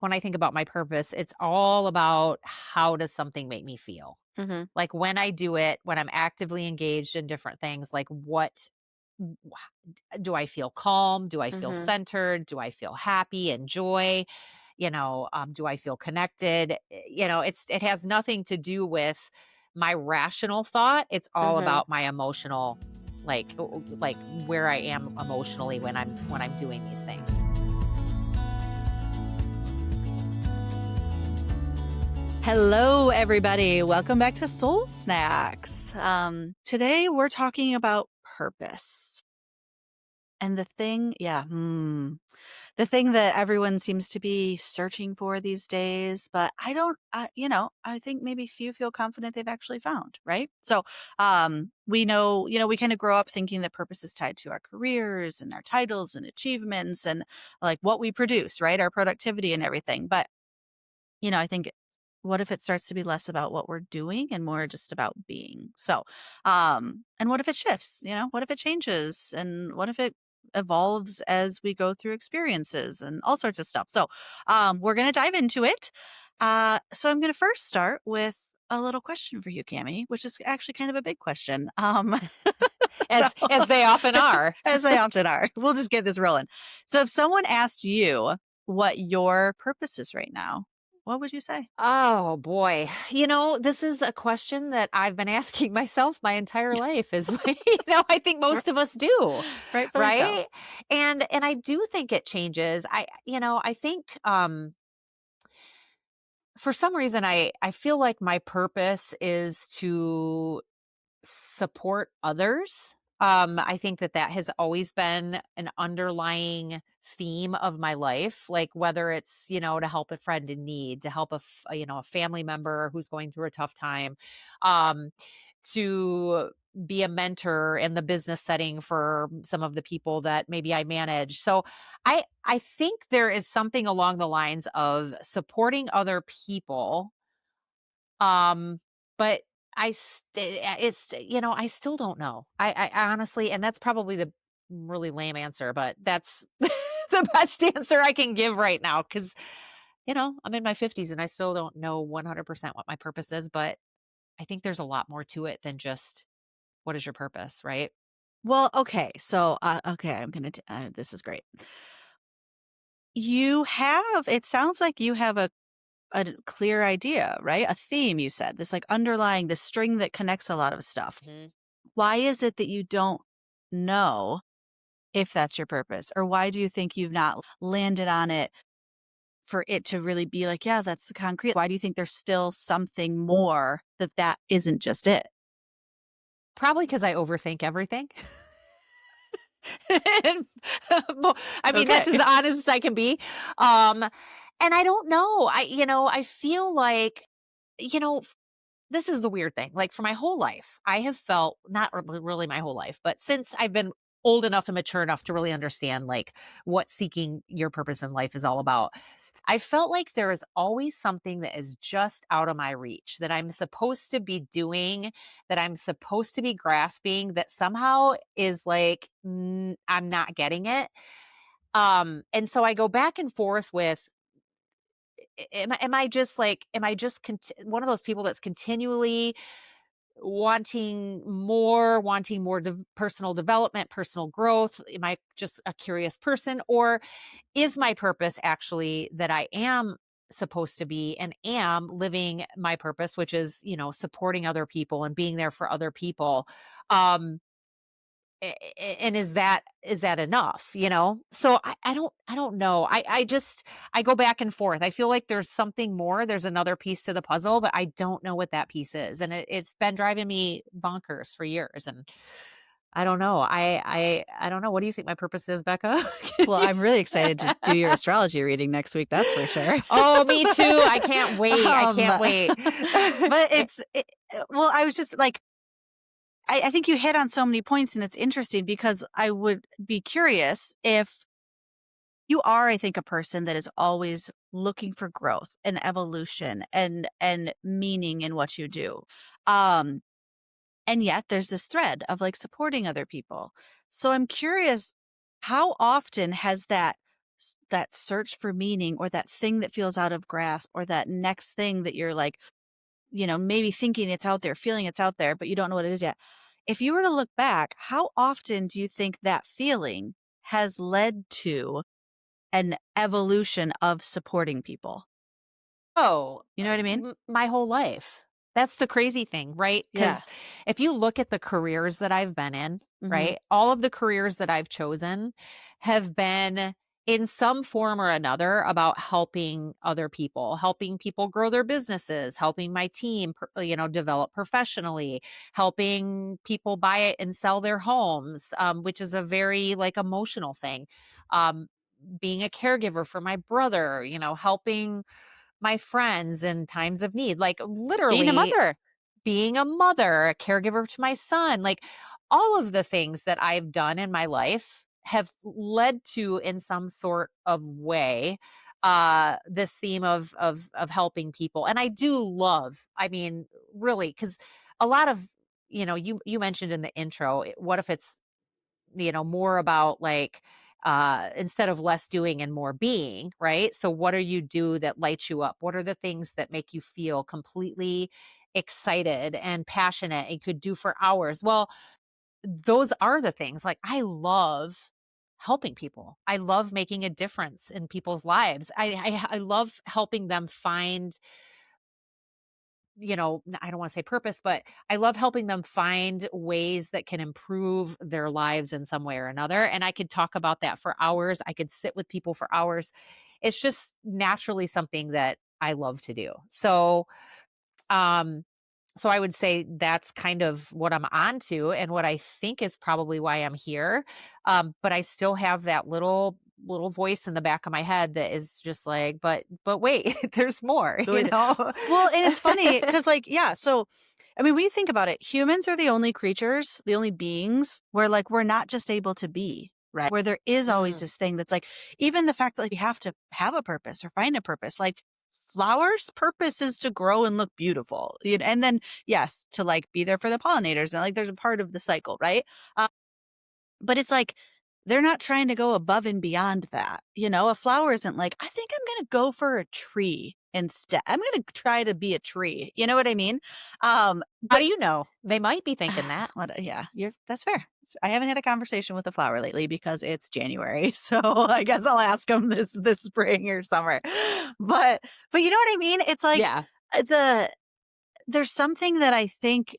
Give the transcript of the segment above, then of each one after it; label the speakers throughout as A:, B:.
A: when I think about my purpose, it's all about how does something make me feel?
B: Mhm.
A: Like when I do it, when I'm actively engaged in different things, like do I feel calm? Do I feel
B: Mhm.
A: centered? Do I feel happy and joy? Do I feel connected? It has nothing to do with my rational thought. It's all
B: Mhm.
A: about my emotional, like where I am emotionally when I'm doing these things.
B: Hello, everybody. Welcome back to Soul Snacks. Today we're talking about purpose and the thing that everyone seems to be searching for these days. But I don't, I think maybe few feel confident they've actually found, right? So, we know, we kind of grow up thinking that purpose is tied to our careers and our titles and achievements and like what we produce, right? Our productivity and everything. But I think what if it starts to be less about what we're doing and more just about being? So, and what if it shifts? What if it changes? And what if it evolves as we go through experiences and all sorts of stuff? So, we're going to dive into it. So, I'm going to first start with a little question for you, Cami, which is actually kind of a big question. So,
A: As they often are.
B: as they often are, we'll just get this rolling. So, if someone asked you what your purpose is right now, what would you say?
A: Oh boy. This is a question that I've been asking myself my entire life is I think
B: R
A: most of us do,
B: Rightfully so.
A: right? And I do think it changes. I think for some reason I feel like my purpose is to support others. I think that has always been an underlying theme of my life, like whether it's, to help a friend in need, to help a family member who's going through a tough time, um, to be a mentor in the business setting for some of the people that maybe I manage. So I think there is something along the lines of supporting other people, um, but I still don't know. I honestly, and that's probably the really lame answer, but that's the best answer I can give right now because I'm in my 50s and I still don't know 100% what my purpose is, but I think there's a lot more to it than just what is your purpose, right?
B: Well, okay, so, okay, I'm gonna t this is great. It sounds like you have a clear idea, right? A theme, you said, this, like, underlying the string that connects a lot of stuff.
A: Mhm.
B: Why is it that you don't know if that's your purpose? Or why do you think you've not landed on it for it to really be like, "Yeah, that's the concrete." Why do you think there's still something more that isn't just it?
A: Probably because I overthink everything. And, well, I mean,
B: Okay.
A: that's as honest as I can be. Um, and I don't know. I feel like, you know, f- this is the weird thing. Like for my whole life, I have felt not really my whole life, but since I've been old enough and mature enough to really understand like what seeking your purpose in life is all about. I felt like there is always something that is just out of my reach that I'm supposed to be doing, that I'm supposed to be grasping, that somehow is like, I'm not getting it. And so I go back and forth with, am I just one of those people that's continually wanting more personal development, personal growth? Am I just a curious person? Or is my purpose actually that I am supposed to be and am living my purpose, which is, supporting other people and being there for other people? Um, and is that enough? So I don't know. I go back and forth. I feel like there's something more. There's another piece to the puzzle, but I don't know what that piece is. And it's been driving me bonkers for years. And I don't know. I don't know. What do you think my purpose is, Becca?
B: Well, I'm really excited to do your astrology reading next week, that's for sure.
A: Oh, me too. I can't wait. I
B: Um,
A: can't wait.
B: but well, I was just like, I think you hit on so many points, and it's interesting because I would be curious if you are, I think, a person that is always looking for growth and evolution and meaning in what you do. Um, and yet there's this thread of like supporting other people. So I'm curious, how often has that that search for meaning or that thing that feels out of grasp or that next thing that you're like, maybe thinking it's out there, feeling it's out there, but you don't know what it is yet. If you were to look back, how often do you think that feeling has led to an evolution of supporting people?
A: Oh,
B: You know what I mean?
A: my whole life. That's the crazy thing, right?
B: Yeah.
A: Because if you look at the careers that I've been in,
B: Mhm.
A: right? All of the careers that I've chosen have been in some form or another about helping other people, helping people grow their businesses, helping my team, develop professionally, helping people buy it and sell their homes, which is a very like emotional thing. Um, being a caregiver for my brother, helping my friends in times of need, like,
B: Being a
A: literally
B: mother.
A: being a mother, a caregiver to my son, like, all of the things that I've done in my life have led to, in some sort of way, this theme of helping people, and I do love, I mean, really, because a lot of you mentioned in the intro, what if it's more about like instead of less doing and more being, right? So what do you do that lights you up? What are the things that make you feel completely excited and passionate and could do for hours? Well, those are the things. Like I love helping people. I love making a difference in people's lives. I love helping them find I don't want to say purpose, but I love helping them find ways that can improve their lives in some way or another. And I could talk about that for hours. I could sit with people for hours. It's just naturally something that I love to do. Um, so I would say that's kind of what I'm on to and what I think is probably why I'm here. But I still have that little voice in the back of my head that is just like, but wait, there's more,
B: The way that
A: know?
B: Well, and it's funny because, like, yeah, so, I mean, when you think about it, humans are the only creatures, the only beings where, like, we're not just able to be, right? Where there is always
A: Mm.
B: this thing that's like, even the fact that, like, you have to have a purpose or find a purpose, like, flowers' purpose is to grow and look beautiful, and then, yes, to, like, be there for the pollinators, and, like, there's a part of the cycle, right? But it's like, they're not trying to go above and beyond that, A flower isn't like, "I think I'm gonna go for a tree instead. I'm gonna try to be a tree." You know what I mean?
A: How
B: But
A: do you know? They might be thinking that.
B: yeah, that's fair. I haven't had a conversation with a flower lately because it's January, so I guess I'll ask them this spring or summer. But you know what I mean? It's like,
A: Yeah.
B: the there's something that I think,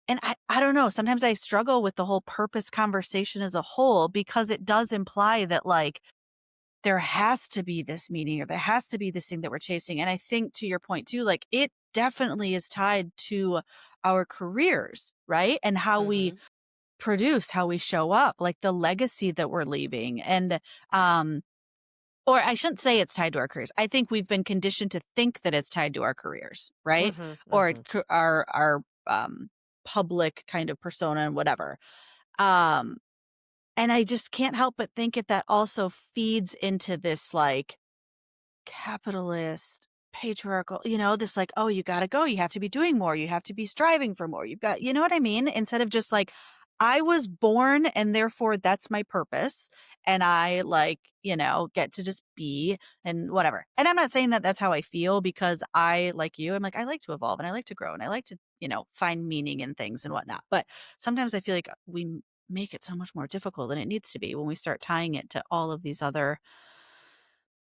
B: and I don't know, sometimes I struggle with the whole purpose conversation as a whole because it does imply that, like, there has to be this meaning or there has to be this thing that we're chasing, and I think to your point too, like, it definitely is tied to our careers, right? And how we
A: Mhm.
B: produce, how we show up, like, the legacy that we're leaving, and, or I shouldn't say it's tied to our careers. I think we've been conditioned to think that it's tied to our careers, right?
A: Mhm.
B: Or
A: Mhm.
B: our public kind of persona and whatever. Um, and I just can't help but think if that also feeds into this, like, capitalist, patriarchal, this, like, "Oh, you gotta go. You have to be doing more. You have to be striving for more. You've got," you know what I mean? Instead of just like, "I was born and therefore that's my purpose, and I, like, get to just be and whatever." And I'm not saying that that's how I feel because I, like you, I'm like, I like to evolve and I like to grow and I like to, find meaning in things and whatnot. But sometimes I feel like we make it so much more difficult than it needs to be when we start tying it to all of these other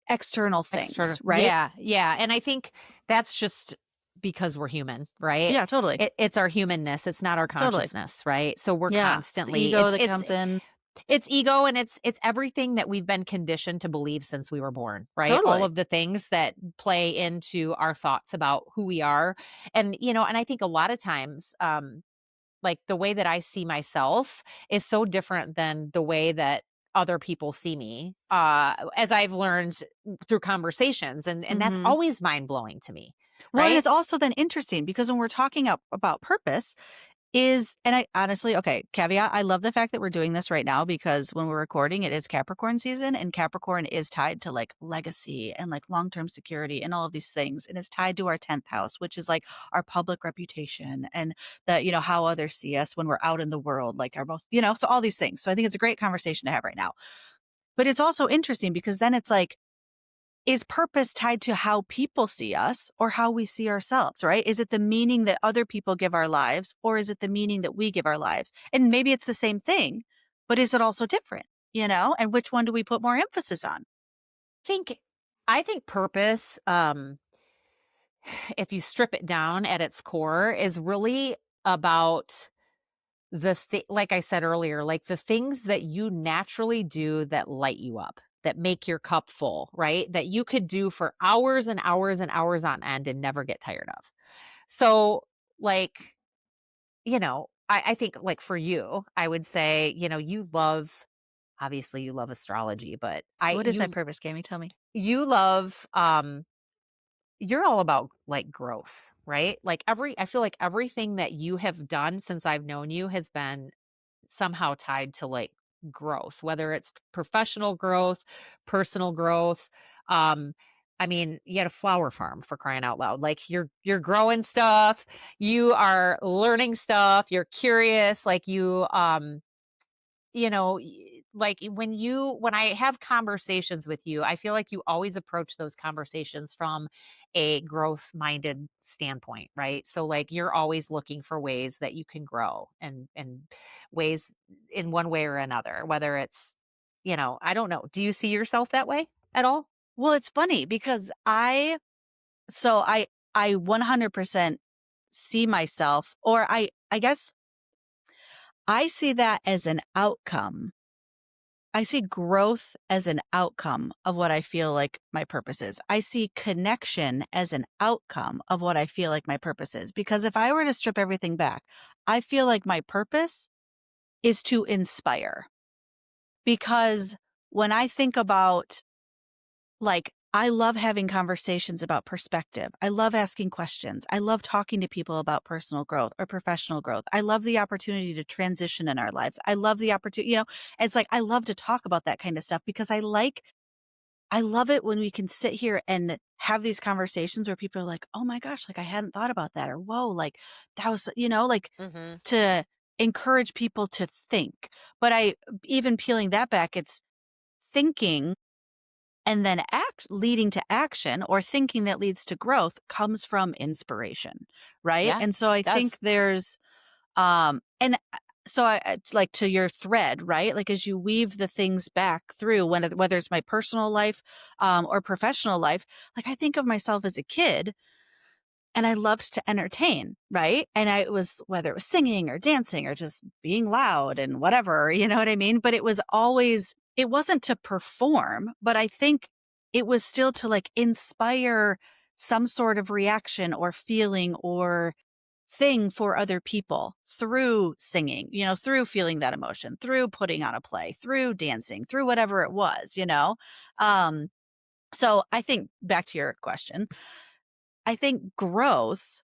B: external
A: Extra
B: things, right?
A: yeah, yeah, and I think that's just because we're human, right?
B: Yeah, totally.
A: It's our humanness, it's not our
B: Totally.
A: consciousness, right? So we're
B: Yeah. The
A: constantly
B: ego that comes in.
A: it's ego and it's everything that we've been conditioned to believe since we were born, right? All
B: Totally.
A: of the things that play into our thoughts about who we are. And and I think a lot of times like the way that I see myself is so different than the way that other people see me, as I've learned through conversations, and that's
B: Mhm.
A: always mind blowing to me,
B: Well, and
A: right?
B: it's also then interesting because when we're talking about purpose, and I honestly, okay, caveat, I love the fact that we're doing this right now because when we're recording, it is Capricorn season, and Capricorn is tied to, like, legacy and, like, long-term security and all of these things, and it's tied to our 10th house, which is, like, our public reputation and how others see us when we're out in the world, like, our most, so all these things. So I think it's a great conversation to have right now. But it's also interesting because then it's like, is purpose tied to how people see us or how we see ourselves, right? Is it the meaning that other people give our lives or is it the meaning that we give our lives? And maybe it's the same thing, but is it also different, And which one do we put more emphasis on?
A: Think I think purpose, if you strip it down at its core, is really about like I said earlier, like the things that you naturally do that light you up, that make your cup full, right? That you could do for hours and hours and hours on end and never get tired of. So, like, I think like for you, I would say, you love obviously you love astrology, but
B: What is my purpose, Gammy? Tell me.
A: you love you're all about like growth, right? Like I feel like everything that you have done since I've known you has been somehow tied to like growth, whether it's professional growth, personal growth. Um, I mean, you had a flower farm for crying out loud. Like you're growing stuff, you are learning stuff, you're curious, like like when I have conversations with you, I feel like you always approach those conversations from a growth minded standpoint, right? So like you're always looking for ways that you can grow and ways in one way or another, whether it's I don't know. Do you see yourself that way at all?
B: Well, it's funny because I 100% see myself, or I guess I see that as an outcome. I see growth as an outcome of what I feel like my purpose is. I see connection as an outcome of what I feel like my purpose is. Because if I were to strip everything back, I feel like my purpose is to inspire. Because when I think about, like, I love having conversations about perspective. I love asking questions. I love talking to people about personal growth or professional growth. I love the opportunity to transition in our lives. I love the opportunity, it's like I love to talk about that kind of stuff because I love it when we can sit here and have these conversations where people are like, "Oh my gosh, like I hadn't thought about that," or "Whoa, like that was," like
A: Mhm.
B: to encourage people to think. But even peeling that back, it's thinking and then leading to action, or thinking that leads to growth comes from inspiration, right?
A: Yeah,
B: And so I think
A: does.
B: there's and so like to your thread, right? Like as you weave the things back through, whether it's my personal life or professional life, like I think of myself as a kid and I loved to entertain, right? And I was, whether it was singing or dancing or just being loud and whatever, you know what I mean? But it wasn't to perform, but I think it was still to like inspire some sort of reaction or feeling or thing for other people through singing, through feeling that emotion, through putting on a play, through dancing, through whatever it was. Um, so I think back to your question, I think growth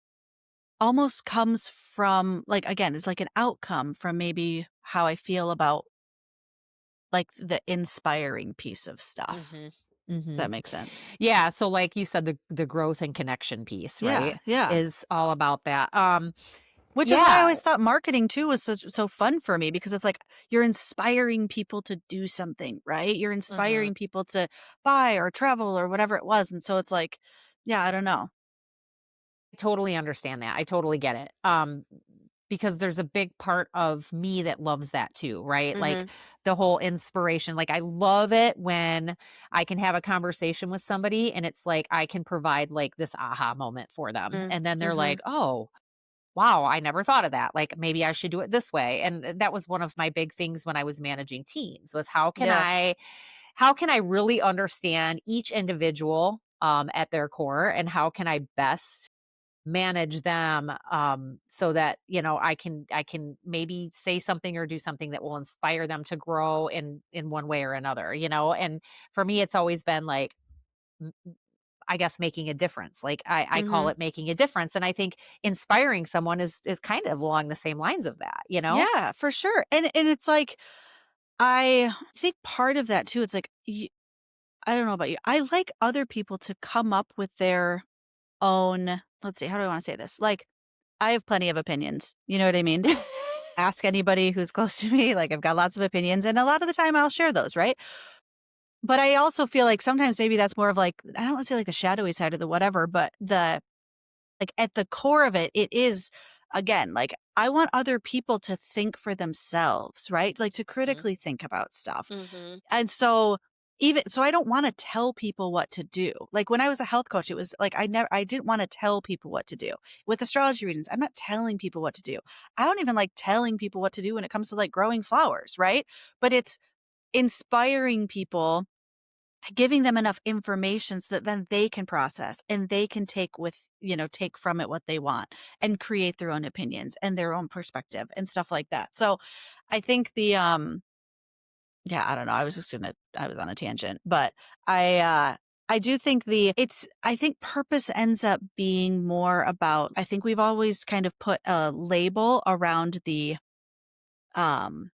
B: almost comes from, like, again, it's like an outcome from maybe how I feel about like the inspiring piece of stuff.
A: Mhm.
B: Does that
A: Mhm.
B: make sense?
A: Yeah, so like you said, the growth and connection piece,
B: Yeah,
A: right,
B: yeah.
A: is all about that.
B: Which is why I
A: Yeah.
B: always thought marketing too was so fun for me because it's like you're inspiring people to do something, right? You're
A: Mhm.
B: inspiring people to buy or travel or whatever it was. And so it's like, yeah, I don't know.
A: I totally understand that. I totally get it. Because there's a big part of me that loves that too, right? Like
B: Mhm.
A: the whole inspiration. Like I love it when I can have a conversation with somebody and it's like I can provide like this aha moment for them.
B: Mm.
A: And then they're like,
B: Mhm.
A: "Oh, wow, I never thought of that. Like maybe I should do it this way." And that was one of my big things when I was managing teams was
B: Yeah.
A: how can I really understand each individual at their core and how can I best manage them so that I can maybe say something or do something that will inspire them to grow in one way or another, and for me it's always been like m- I guess making a difference. Like I call
B: Mhm.
A: it making a difference, and I think inspiring someone is kind of along the same lines of that.
B: Yeah, for sure. And it's like I think part of that too, it's like I don't know about you. I like other people to come up with their own, let's see, how do I want to say this? Like I have plenty of opinions. You know what I mean? Ask anybody who's close to me. Like I've got lots of opinions and a lot of the time I'll share those, right? but I also feel like sometimes maybe that's more of like, I don't wanna say like the shadowy side or the whatever, but like, at the core of it, it is, again, like, I want other people to think for themselves, right? Like, to
A: Mhm.
B: critically think about stuff.
A: Mhm.
B: And so, even so I don't wanna tell people what to do. Like, when I was a health coach, it was like, I didn't wanna tell people what to do. With astrology readings, I'm not telling people what to do. I don't even like telling people what to do when it comes to, like, growing flowers, right? But it's inspiring people, giving them enough information so that then they can process and they can take from it what they want and create their own opinions and their own perspective and stuff like that. So I think yeah, I don't know. I was on a tangent, but I do think I think purpose ends up being more about, I think we've always kind of put a label around um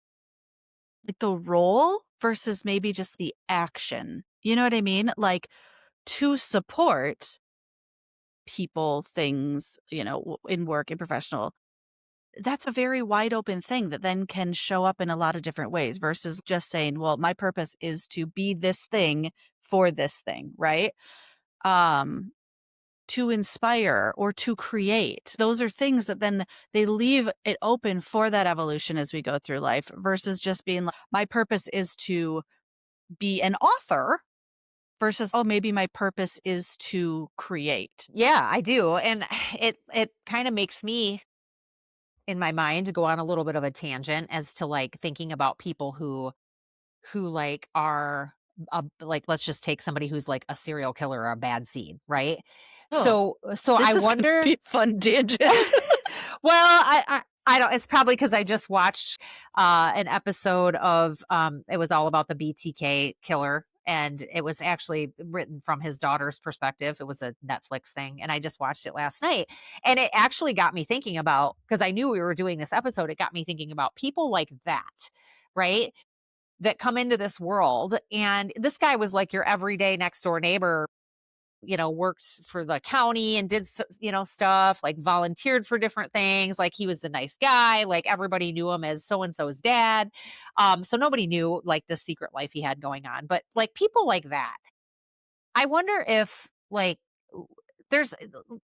B: the role versus maybe just the action. You know what I mean? Like, to support people, things, in work and professional, that's a very wide open thing that then can show up in a lot of different ways versus just saying, well, my purpose is to be this thing for this thing, right? Um, to inspire or to create. Those are things that then they leave it open for that evolution as we go through life versus just being like, my purpose is to be an author versus, oh, maybe my purpose is to create.
A: Yeah, I do, and it kinda makes me, in my mind, go on a little bit of a tangent as to, like, thinking about people who, like, are, like, let's just take somebody who's, like, a serial killer or a bad seed, right?
B: Oh,
A: So I
B: this is gonna
A: wonder.
B: be a fun tangent.
A: Well, I don't, it's probably because I just watched, an episode of, it was all about the BTK killer, and it was actually written from his daughter's perspective. It was a Netflix thing, and I just watched it last night, and it actually got me thinking about, because I knew we were doing this episode, it got me thinking about people like that, right? That come into this world, and this guy was like your everyday next door neighbor, worked for the county and did, stuff, like volunteered for different things. Like he was the nice guy. Like everybody knew him as so and so's dad. So nobody knew like the secret life he had going on. But like people like that, I wonder if like there's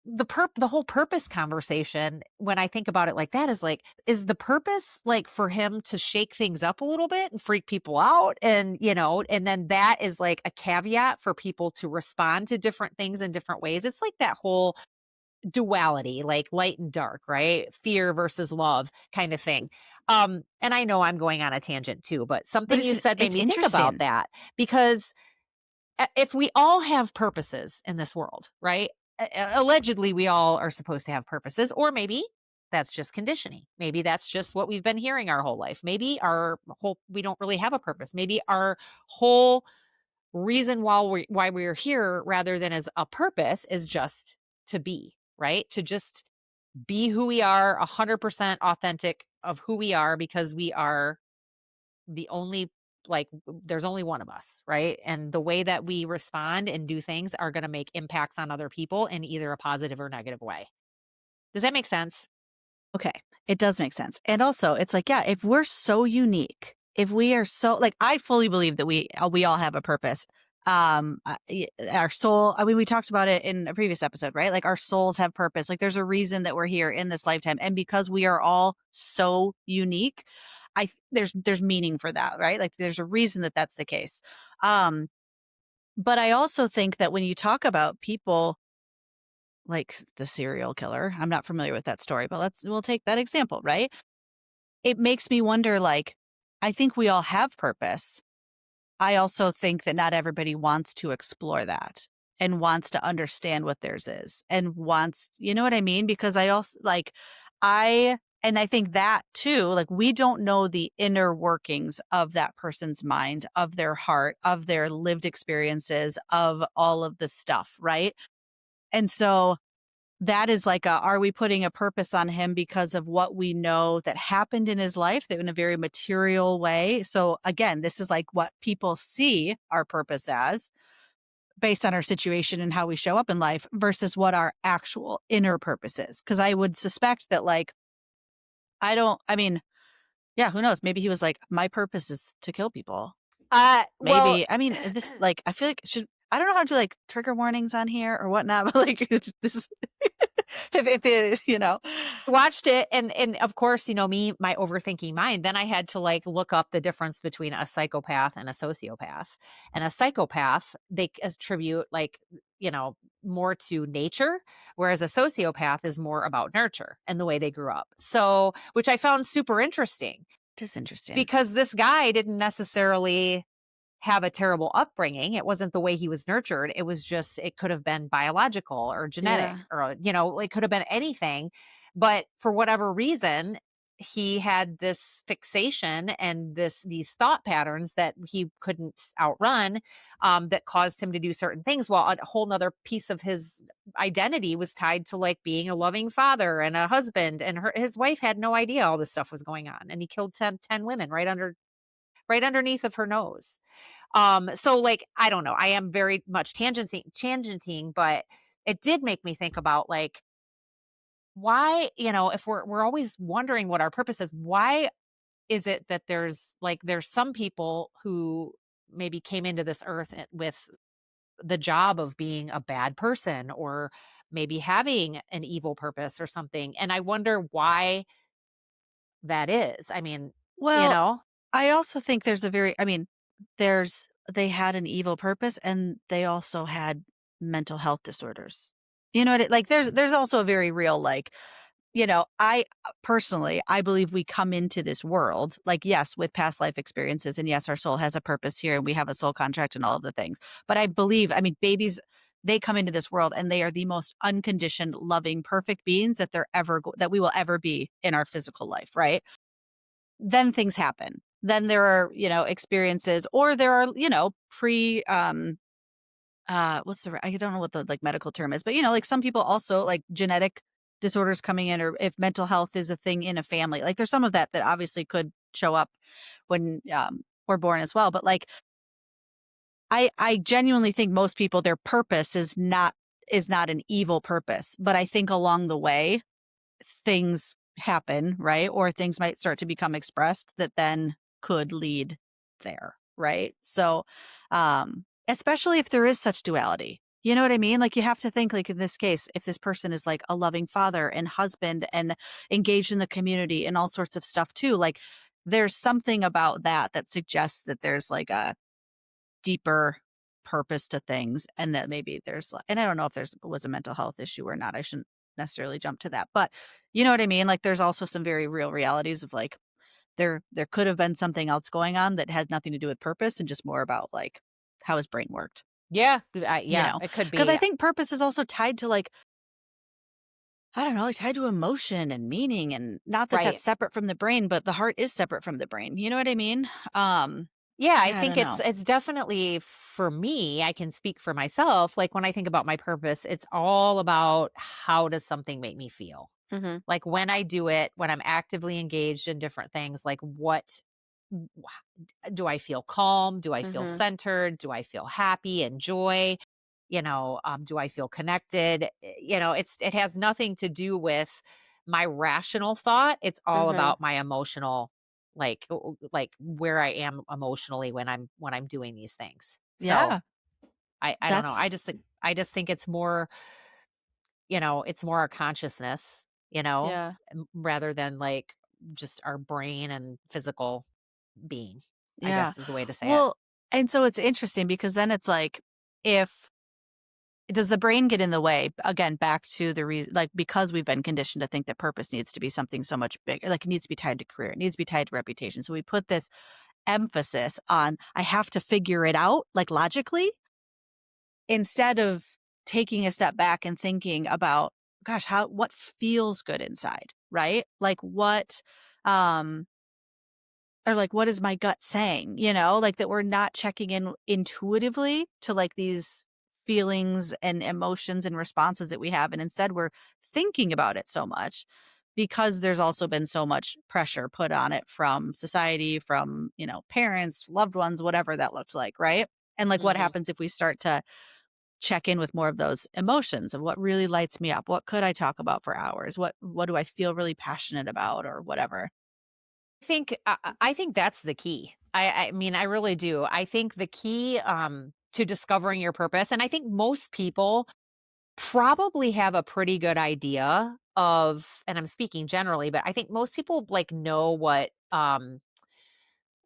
A: the whole purpose conversation when I think about it like that is like, is the purpose like for him to shake things up a little bit and freak people out, and and then that is like a caveat for people to respond to different things in different ways. It's like that whole duality, like light and dark, right? Fear versus love kind of thing. And I know I'm going on a tangent too, but
B: But
A: something you said made
B: it's
A: me think about
B: interesting.
A: that, because if we all have purposes in this world, right? Allegedly, we all are supposed to have purposes, or maybe that's just conditioning. Maybe that's just what we've been hearing our whole life. Maybe we don't really have a purpose. Maybe our whole reason why we're here, rather than as a purpose, is just to be, right? To just be who we are, 100% authentic of who we are, because we are the only, like there's only one of us, right? And the way that we respond and do things are going to make impacts on other people in either a positive or negative way. Does that make sense?
B: Okay, it does make sense. And also, it's like, yeah, if we're so unique, if we are so like, I fully believe that we all have a purpose. Our soul. I mean, we talked about it in a previous episode, right? Like our souls have purpose. Like there's a reason that we're here in this lifetime, and because we are all so unique, there's meaning for that, right? Like there's a reason that that's the case. Um, but I also think that when you talk about people like the serial killer, I'm not familiar with that story, but we'll take that example, right? It makes me wonder, like, I think we all have purpose. I also think that not everybody wants to explore that and wants to understand what theirs is and wants, you know what I mean? Because I also like, and I think that too, like, we don't know the inner workings of that person's mind, of their heart, of their lived experiences, of all of the stuff, right? And so that is like are we putting a purpose on him because of what we know that happened in his life that in a very material way? So again, this is like what people see our purpose as based on our situation and how we show up in life versus what our actual inner purpose is. Cause I would suspect that like, I mean, yeah, who knows? Maybe he was like, my purpose is to kill people.
A: Well,
B: Maybe I mean, this like, I feel like should I don't know how to do, like, trigger warnings on here or whatnot, but, like, this if it you know?
A: watched it and of course, me, my overthinking mind, then I had to like look up the difference between a psychopath and a sociopath. And a psychopath, they attribute like, you know, more to nature, whereas a sociopath is more about nurture and the way they grew up. So, which I found super interesting
B: It is interesting.
A: because this guy didn't necessarily have a terrible upbringing. It wasn't the way he was nurtured. It was just, it could have been biological or genetic
B: Yeah.
A: or, it could have been anything. But for whatever reason, he had this fixation and these thought patterns that he couldn't outrun, that caused him to do certain things, while a whole nother piece of his identity was tied to like being a loving father and a husband, and his wife had no idea all this stuff was going on, and he killed ten women right underneath of her nose. So like, I don't know. I am very much tangenting, but it did make me think about like why, if we're always wondering what our purpose is, why is it that there's some people who maybe came into this earth with the job of being a bad person or maybe having an evil purpose or something. And I wonder why that is. I mean, you
B: Well,
A: know?
B: I also think there's a very I mean, they had an evil purpose and they also had mental health disorders. You know what like, there's also a very real, like, I personally, I believe we come into this world, like, yes, with past life experiences, and yes, our soul has a purpose here, and we have a soul contract and all of the things. But I mean, babies, they come into this world and they are the most unconditioned, loving, perfect beings that that we will ever be in our physical life, right? Then things happen. Then there are, experiences or there are, what's the I don't know what the, like, medical term is, but, like, some people also, like, genetic disorders coming in or if mental health is a thing in a family, like, there's some of that that obviously could show up when, we're born as well, but, like, I genuinely think most people, their purpose is not an evil purpose, but I think along the way things happen, right? Or things might start to become expressed that then could lead there, right? So, especially if there is such duality. You know what I mean? Like you have to think like in this case, if this person is like a loving father and husband and engaged in the community and all sorts of stuff too, like there's something about that that suggests that there's like a deeper purpose to things and that maybe and I don't know if there's was a mental health issue or not. I shouldn't necessarily jump to that. But you know what I mean? Like there's also some very real realities of like there could have been something else going on that had nothing to do with purpose and just more about like how his brain worked,
A: Yeah.
B: you
A: Yeah,
B: know?
A: it could
B: Because I
A: be.
B: think purpose is also tied to like I don't know, like tied to emotion and meaning and not that that's
A: Right.
B: separate from the brain, but the heart is separate from the brain. You know what I mean?
A: Yeah, I
B: Yeah, I
A: think
B: don't
A: it's
B: know.
A: it's definitely for me, I can speak for myself. Like when I think about my purpose, it's all about how does something make me feel?
B: Mhm.
A: Like when I do it, when I'm actively engaged in different things, like do I feel calm? Do I feel
B: Mhm.
A: centered? Do I feel happy and joy? Do I feel connected? It has nothing to do with my rational thought. It's all
B: Mhm.
A: about my emotional, like where I am emotionally when I'm doing these things. So
B: Yeah.
A: I don't know.
B: That's
A: I just think it's more our consciousness,
B: yeah.
A: rather than like just our brain and physical being, I
B: Yeah.
A: guess is the way to say it.
B: Well, and so it's interesting because then it's like, if does the brain get in the way? Again, back to the like because we've been conditioned to think that purpose needs to be something so much bigger, like it needs to be tied to career, it needs to be tied to reputation. So we put this emphasis on I have to figure it out, like logically, instead of taking a step back and thinking about, gosh, what feels good inside, right? Like um or like, what is my gut saying? Like that we're not checking in intuitively to like these feelings and emotions and responses that we have. And instead we're thinking about it so much because there's also been so much pressure put on it from society, from, parents, loved ones, whatever that looks like. Right. And like, what
A: Mhm.
B: happens if we start to check in with more of those emotions of what really lights me up? What could I talk about for hours? What do I feel really passionate about or whatever?
A: I think that's the key. I mean, I really do. I think the key, to discovering your purpose, and I think most people probably have a pretty good idea of, and I'm speaking generally, but I think most people, like, know what,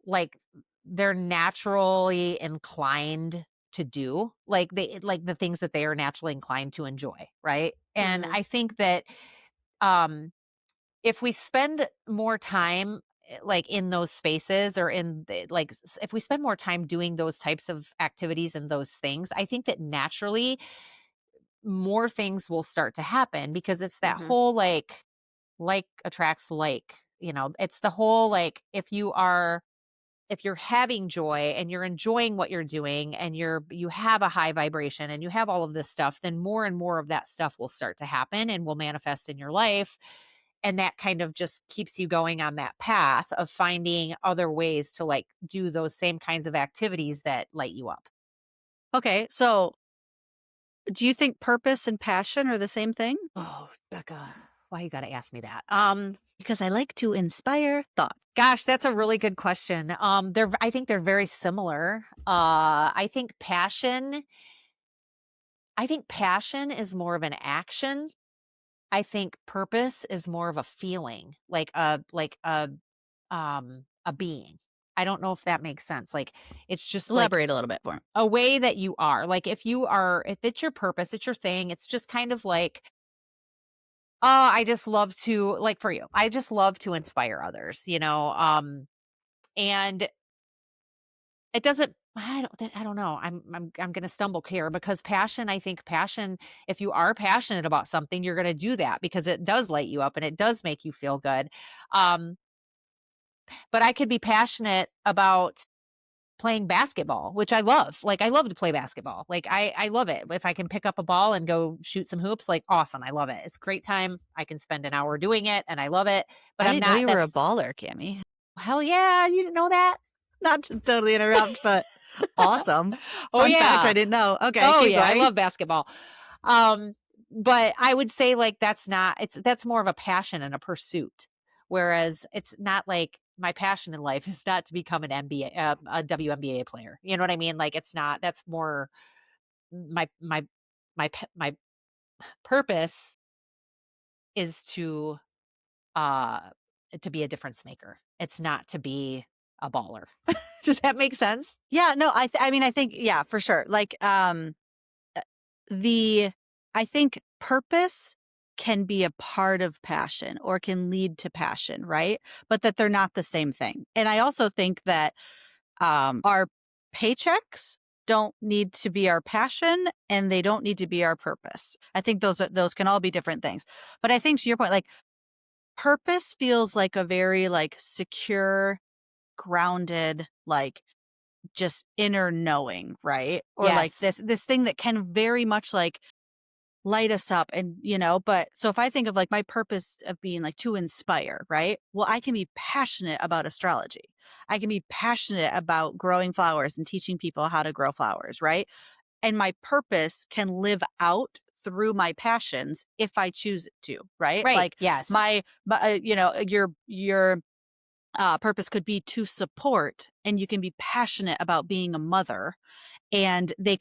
A: like, they're naturally inclined to do, like the things that they are naturally inclined to enjoy, right? And
B: Mhm.
A: I think that, um if we spend more time, like, in those spaces, or in the, like, if we spend more time doing those types of activities and those things, I think that naturally more things will start to happen, because it's that
B: Mhm.
A: whole, like attracts like, it's the whole, like, if you're having joy and you're enjoying what you're doing, and you have a high vibration and you have all of this stuff, then more and more of that stuff will start to happen and will manifest in your life. And that kind of just keeps you going on that path of finding other ways to, like, do those same kinds of activities that light you up.
B: Okay, so do you think purpose and passion are the same thing?
A: Oh, Becca, why you got to ask me that?
B: Because I like to inspire thought.
A: Gosh, that's a really good question. I think they're very similar. I think passion is more of an action. I think purpose is more of a feeling, like a being. I don't know if that makes sense. Like, it's just like
B: Elaborate a little bit more.
A: a way that you are. Like, if it's your purpose, it's your thing. It's just kind of like, oh, I just love to, like, for you, I just love to inspire others, and it doesn't, I don't know. I'm going to stumble here, because I think passion, if you are passionate about something, you're going to do that because it does light you up and it does make you feel good. Um but I could be passionate about playing basketball, which I love. Like, I love to play basketball. Like, I love it. If I can pick up a ball and go shoot some hoops, like, awesome. I love it. It's a great time. I can spend an hour doing it and I love it. But
B: I
A: I'm
B: didn't know
A: not
B: you were a
A: that's
B: baller, Cammy.
A: hell yeah, you didn't know that?
B: Not to totally interrupt, but awesome.
A: Oh
B: Fun fact I
A: yeah.
B: didn't know. Okay,
A: Oh
B: keep
A: yeah, I
B: going.
A: love basketball. Um, but I would say, like, that's more of a passion and a pursuit. Whereas it's not like my passion in life is not to become an NBA, a WNBA player. You know what I mean? Like, it's not. That's more my purpose is uh to be a difference maker. It's not to be a baller. Does that make sense?
B: Yeah, no, I mean, I think yeah, for sure. Like, uh, the I think purpose can be a part of passion or can lead to passion, right? But that they're not the same thing. And I also think that our paychecks don't need to be our passion and they don't need to be our purpose. I think those can all be different things. But I think to your point, like purpose feels like a very like secure, grounded, like just inner knowing, right? Or like
A: Yes.
B: this thing that can very much like light us up and but so if I think of like my purpose of being like to inspire, right? Well, I can be passionate about astrology. I can be passionate about growing flowers and teaching people how to grow flowers, right? And my purpose can live out through my passions if I choose it to, right?
A: Right.
B: Like
A: Yes.
B: your purpose could be to support and you can be passionate about being a mother and they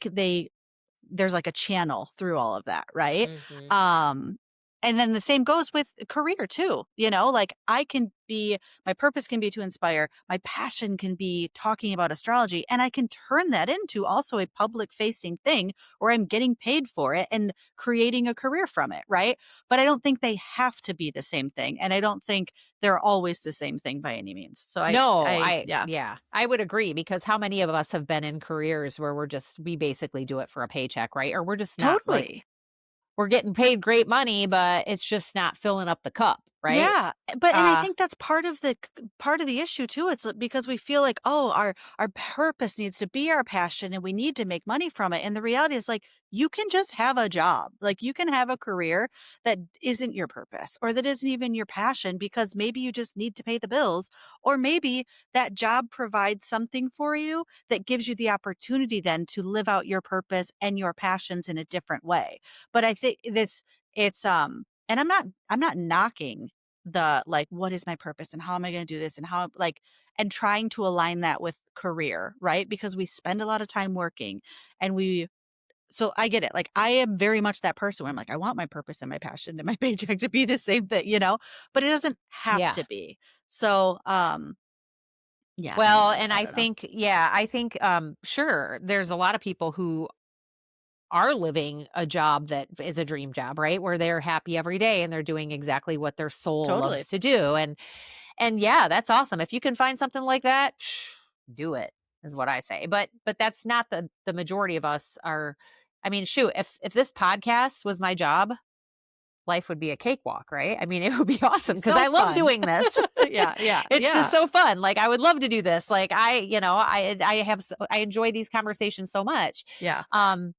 B: there's like a channel through all of that, right?
A: Mhm.
B: Um, and then the same goes with career too, like I can be my purpose can be to inspire, my passion can be talking about astrology, and I can turn that into also a public facing thing where I'm getting paid for it and creating a career from it, right? But I don't think they have to be the same thing, and I don't think they're always the same thing by any means. So
A: No,
B: I yeah,
A: yeah, I would agree, because how many of us have been in careers where we basically do it for a paycheck, right? Or we're just not, like,
B: totally.
A: we're getting paid great money, but it's just not filling up the cup, right?
B: Yeah, but I
A: Uh
B: think that's part of the issue too. It's because we feel like, oh, our purpose needs to be our passion and we need to make money from it. And the reality is like you can just have a job. Like you can have a career that isn't your purpose or that isn't even your passion because maybe you just need to pay the bills or maybe that job provides something for you that gives you the opportunity then to live out your purpose and your passions in a different way. But I think it's and I'm not knocking the like, what is my purpose and how am I going to do this and how like, and trying to align that with career, right? Because we spend a lot of time working and so I get it. Like I am very much that person where I'm like, I want my purpose and my passion and my paycheck to be the same thing, but it doesn't have
A: Yeah.
B: to be. So, yeah,
A: Well,
B: anyways,
A: and
B: I
A: I
B: don't know.
A: think, yeah, I think, sure, there's a lot of people who are living a job that is a dream job, right? Where they're happy every day and they're doing exactly what their soul
B: Totally.
A: loves to do. And yeah, that's awesome. If you can find something like that, do it is what I say. But that's not the majority of us are. I mean, shoot, if this podcast was my job, life would be a cakewalk, right? I mean, it would be awesome because
B: So
A: I love
B: fun.
A: doing this.
B: Yeah, yeah,
A: It's just
B: yeah,
A: so fun. Like I would love to do this. Like I enjoy these conversations so much.
B: yeah.
A: Um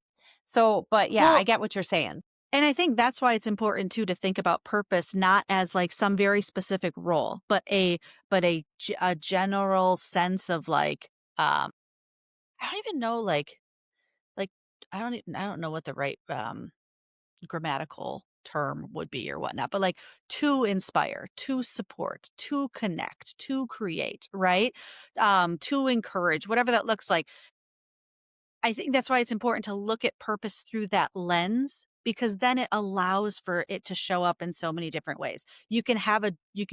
A: but yeah, I
B: Well,
A: get what you're saying.
B: and I think that's why it's important too to think about purpose not as like some very specific role, but a general sense of like I don't even know like I don't know what the right grammatical term would be or whatnot, but like to inspire, to support, to connect, to create, right? To encourage, whatever that looks like. I think that's why it's important to look at purpose through that lens because then it allows for it to show up in so many different ways. You can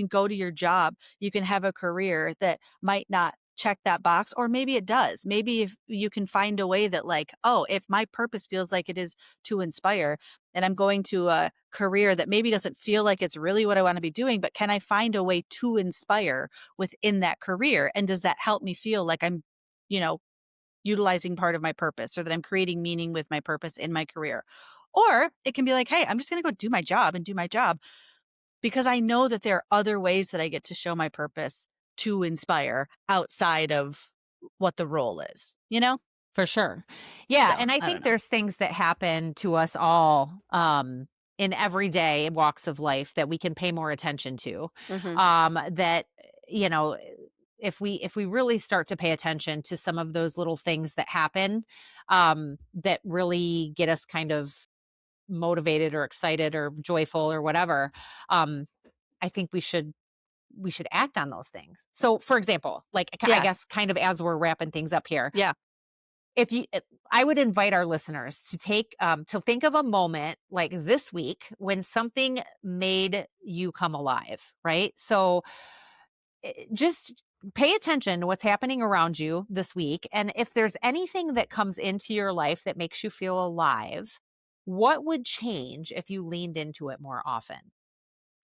B: go to your job, you can have a career that might not check that box or maybe it does. Maybe if you can find a way that like, oh, if my purpose feels like it is to inspire and I'm going to a career that maybe doesn't feel like it's really what I want to be doing, but can I find a way to inspire within that career and does that help me feel like I'm you know utilizing part of my purpose or that I'm creating meaning with my purpose in my career. Or it can be like, hey, I'm just going to go do my job and do my job because I know that there are other ways that I get to show my purpose to inspire outside of what the role is, you know?
A: For sure. Yeah,
B: So
A: and I
B: I don't
A: think
B: know.
A: there's things that happen to us all, in everyday walks of life that we can pay more attention to.
B: Hmm.
A: That, you know, if we really start to pay attention to some of those little things that happen, that really get us kind of motivated or excited or joyful or whatever, um, I think we should act on those things. So, for example, like, I
B: Yeah.
A: guess kind of as we're wrapping things up here,
B: Yeah.
A: if you I would invite our listeners to think of a moment like this week when something made you come alive, right? So, just pay attention to what's happening around you this week, and if there's anything that comes into your life that makes you feel alive, what would change if you leaned into it more often?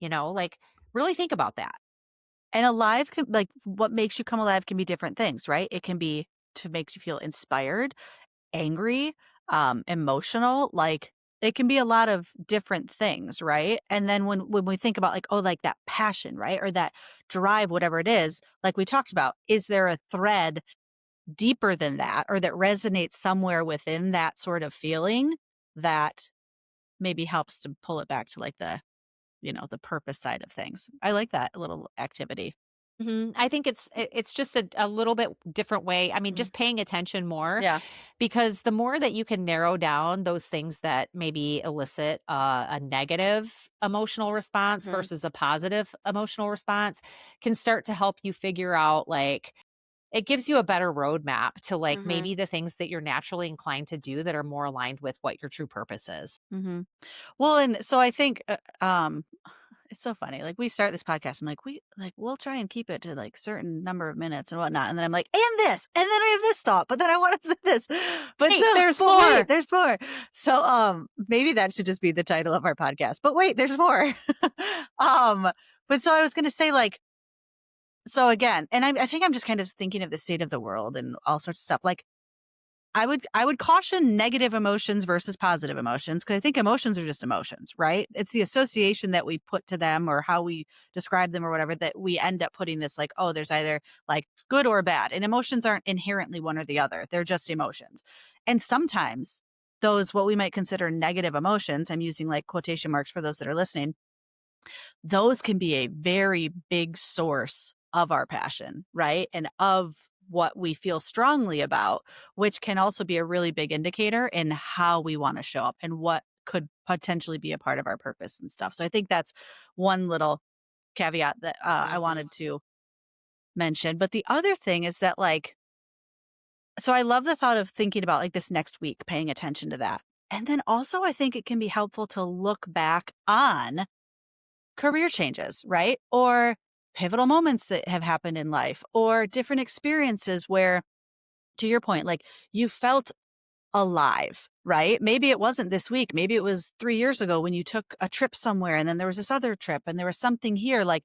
A: Like, really think about that.
B: And alive can like what makes you come alive can be different things, right? It can be to make you feel inspired, angry, emotional, like it can be a lot of different things, right? And then when we think about like, oh, like that passion, right? Or that drive, whatever it is, like we talked about, is there a thread deeper than that or that resonates somewhere within that sort of feeling that maybe helps to pull it back to like the purpose side of things. I like that little activity.
A: I think it's just a little bit different way. I mean,
B: Mhm.
A: just paying attention more,
B: Yeah.
A: because the more that you can narrow down those things that maybe elicit a negative emotional response
B: Hmm.
A: versus a positive emotional response can start to help you figure out, like, it gives you a better roadmap to, like,
B: Hmm.
A: maybe the things that you're naturally inclined to do that are more aligned with what your true purpose is.
B: Hmm. Well, and so I think, it's so funny. Like we start this podcast, I'm like, we'll try and keep it to like certain number of minutes and whatnot. And then I'm like, and this, and then I have this thought, but then I want to say this,
A: Hey, there's
B: but wait,
A: more.
B: there's more. So, maybe that should just be the title of our podcast. But wait, there's more. um, but so I was gonna say like, so again, and I think I'm just kind of thinking of the state of the world and all sorts of stuff. Like I would caution negative emotions versus positive emotions because I think emotions are just emotions, right? It's the association that we put to them or how we describe them or whatever that we end up putting this like, oh, there's either like good or bad. And emotions aren't inherently one or the other. They're just emotions. And sometimes those what we might consider negative emotions, I'm using like quotation marks for those that are listening, those can be a very big source of our passion, right? And of what we feel strongly about, which can also be a really big indicator in how we want to show up and what could potentially be a part of our purpose and stuff. So I think that's one little caveat that I
A: Mhm.
B: wanted to mention. But the other thing is that, like, so I love the thought of thinking about like this next week, paying attention to that. And then also, I think it can be helpful to look back on career changes, right? Or pivotal moments that have happened in life, or different experiences where, to your point, like you felt alive, right? Maybe it wasn't this week. Maybe it was 3 years ago when you took a trip somewhere and then there was this other trip and there was something here. Like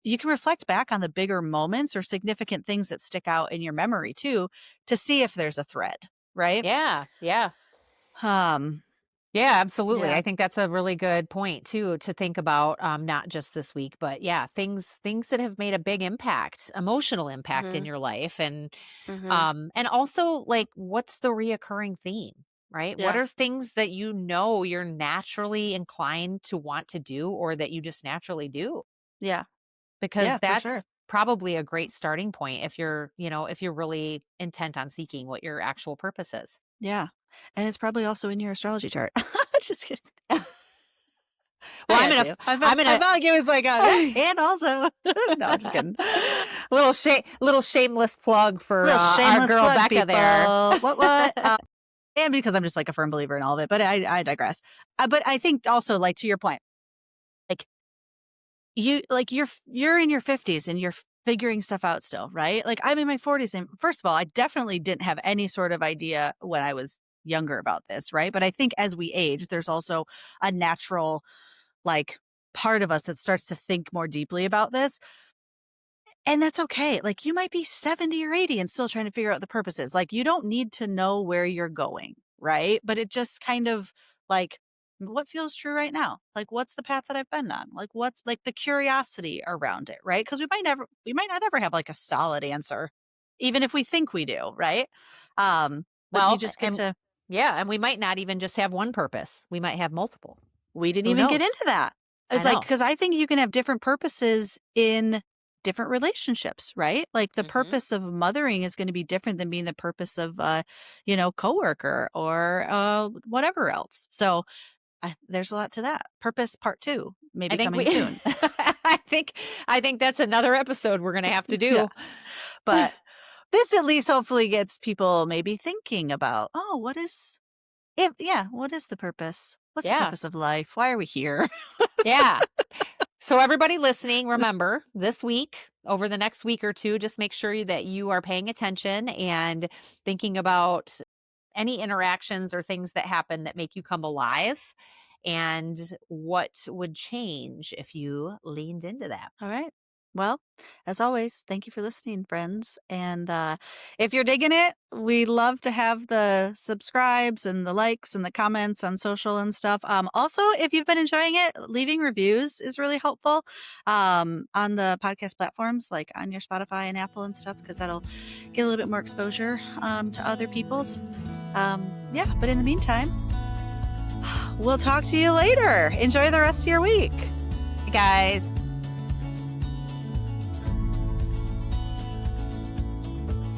B: you can reflect back on the bigger moments or significant things that stick out in your memory too to see if there's a thread, right?
A: Yeah, yeah.
B: Um,
A: Yeah, absolutely.
B: yeah.
A: I think that's a really good point too to think about, not just this week, but yeah, things that have made a big impact, emotional impact in
B: Mhm.
A: your life,
B: Mhm.
A: and also like what's the reoccurring theme, right? What
B: Yeah.
A: are things that you know you're naturally inclined to want to do or that you just naturally do?
B: Yeah.
A: Because
B: Yeah, for sure.
A: that's probably a great starting point if you're really intent on seeking what your actual purpose is.
B: Yeah. And it's probably also in your astrology chart. Just kidding.
A: Well,
B: I had to.
A: I'm in
B: I
A: a
B: felt like it was like, and also no, just kidding.
A: little shameless plug for
B: Little
A: our
B: shameless
A: girl
B: plug,
A: Becca there.
B: people. What? And because I'm just like a firm believer in all of it, but I digress. But I think also, like, to your point, like you're in your 50s and you're figuring stuff out still, right? Like I'm in my 40s, and first of all, I definitely didn't have any sort of idea when I was younger about this, right? But I think as we age, there's also a natural, like, part of us that starts to think more deeply about this. And that's okay. Like you might be 70 or 80 and still trying to figure out the purposes. Like you don't need to know where you're going, right? But it just kind of like, what feels true right now? Like what's the path that I've been on? Like what's like the curiosity around it, right? Because we might not ever have like a solid answer, even if we think we do, right? But you
A: Well,
B: just get
A: and
B: to,
A: yeah, and we might not even just have one purpose. We might have multiple.
B: we didn't
A: Who
B: even get
A: knows?
B: into that.
A: I
B: It's like,
A: know.
B: because I think you can have different purposes in different relationships, right? Like the
A: Mhm.
B: purpose of mothering is going to be different than being the purpose of, coworker or whatever else. So there's a lot to that. Purpose part two,
A: I
B: maybe
A: think
B: coming
A: we
B: soon.
A: I think I think that's another episode we're gonna have to
B: Yeah.
A: do.
B: But this at least hopefully gets people maybe thinking about, oh, what is the purpose? What's the
A: Yeah.
B: purpose of life? Why are we here?
A: Yeah. So everybody listening, remember this week, over the next week or two, just make sure that you are paying attention and thinking about any interactions or things that happen that make you come alive and what would change if you leaned into that.
B: All right. Well, as always, thank you for listening, friends. And if you're digging it, we love to have the subscribes and the likes and the comments on social and stuff. Also, if you've been enjoying it, leaving reviews is really helpful on the podcast platforms like on your Spotify and Apple and stuff, because that'll get a little bit more exposure to other people's. Yeah, but in the meantime, we'll talk to you later. Enjoy the rest of your week.
A: Hey guys.